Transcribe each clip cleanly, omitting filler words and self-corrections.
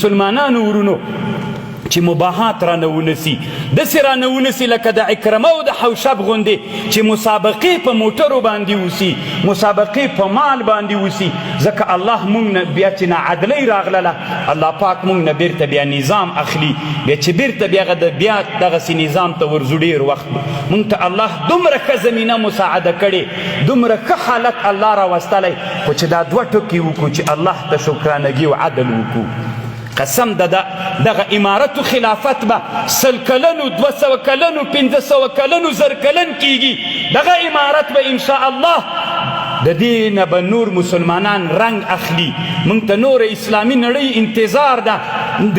مسلمانانو ورونو چې مباحات رانه ونسي داسې رانه ونسي لکه د عکرمه او د حوشب غوندې چې مسابقې په موټرو باندې وسي، مسابقې په مال باندې وسي. ځکه الله موږ نه بیا چې ناعدلۍ راغلله، الله پاک موږ نه بیرته بیا نظام اخلي، بیا چې بیرته بیا دغسې نظام ته ورځو ډېر وخت. موږ ته الله دومره ښه زمینه مساعده کړې، دومره ښه حالت الله راوستلی، خو چې دا دوه ټکي وکړو چې الله ته شکرانګي او عدل وکړو. قسم دغه امارت و خلافت به 100 کلنو 200 کلنو 500 کلنو 1000 کلن کیږي. دغه امارت به انشاء الله د دې نه به نور مسلمانان رنګ اخلي. موږ ته نور اسلامي نړۍ انتظار ده،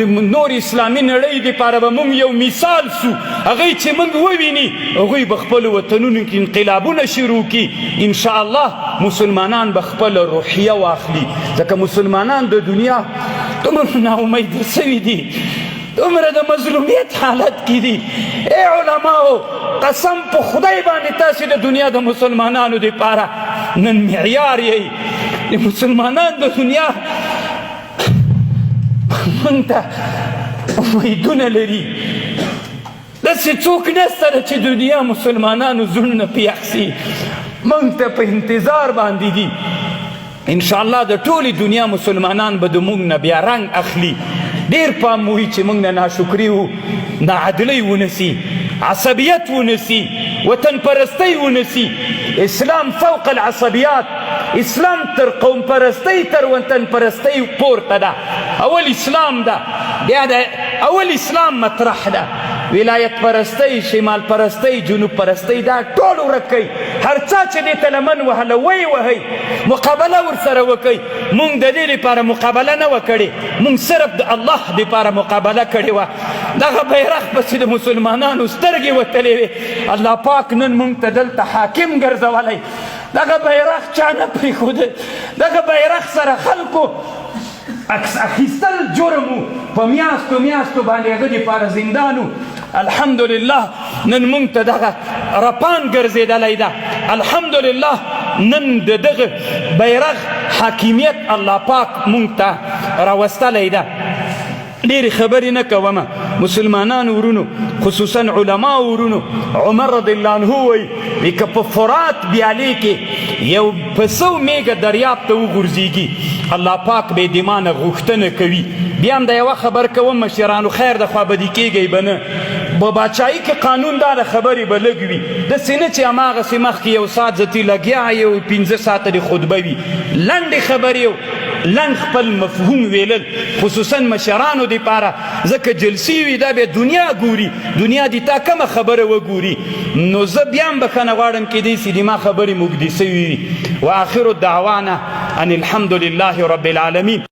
د نور اسلامي نړۍ دپاره به موږ یو مثال سو. هغوی چې موږ وویني هغوی به خپلو وطنونو کې انقلابونه شروع کړي. انشاء الله مسلمانان به خپله روحیه واخلي، ځکه مسلمانان د دنیا دومره ناامیده سوي دي، دومره د مظلومیت حالت کې دي. ای علماو، قسم په خدای باندې تاسې د دنیا د مسلمانانو دپاره نن معیار یئ. د مسلمانان د دنیا موږ ته امیدونه لري. داسې څوک نشته ده چې دنیا مسلمانانو زړونه پېښ سي. موږ ته په انتظار باندې دي. انشاءالله د ټولې دنیا مسلمانان به د موږ نه بیا رنګ اخلي. ډېر پام وي چې موږ نه ناشکري و ناعدلۍ ونسي، عصبیت ونسي، وطن پرستۍ ونسي. اسلام فوق العصبیات، اسلام تر قوم پرستۍ تر وطن پرستۍ پورته ده. اول اسلام ده، بیا د اول اسلام مطرح ده. ولایت پرستۍ، شمال پرستۍ، جنوب پرستۍ دا ټول ورک کوي. هر چا چې دې ته لمن وهله وهئ، مقابله ورسره وکئ. موږ د دې لپاره مقابله نه وه کړې، موږ صرف د الله دپاره مقابله کړې وه. دغه بیرغ پسې د مسلمانانو سترګې وتلې وې. الله پاک نن موږ ته دلته حاکم ګرځولی. دغه بیرغ چا نه پرېښوده. دغه بیرغ سره خلکو عکس اخیستل جرم و، په میاشتو باندې هغه دپاره زندان و. الحمدلله نن موږ ته دغه رپان ګرځېدلی ده. الحمدلله نن د دغه بیرغ حاکمیت الله پاک موږ ته راوستلی ده. ډېرې خبرې نه کومه. مسلمانانو ورونو، خصوصا علما ورونو، عمر رضی الله عنه وایي که په فرات بیالې کې یو په 100 میږه دریاب ته وغورځېږي، الله پاک به د ما نه غوښتنه کوي. بیا هم د یوه خبر کوم مشرانو، خیر د خوابدي کېږئ به نه. په باچایي کې قانون دا د خبرې به لږ وي، داسې نه چې هماغسې مخکې 1 ساعت زتي لګیا یو 15 ساعته د خطبه وي. لنډې خبرې لنډ خپل مفهوم ویلل، خصوصا مشرانو دپاره، ځکه جلسې وي دا بیا دنیا ګوري، دنیا دې تا کومه خبره وګوري. نو زه بیا هم بخښنه غواړم کیدای سي د ما خبرې مږدي سوي وي. واخر دعوانا ان الحمد لله رب العالمین.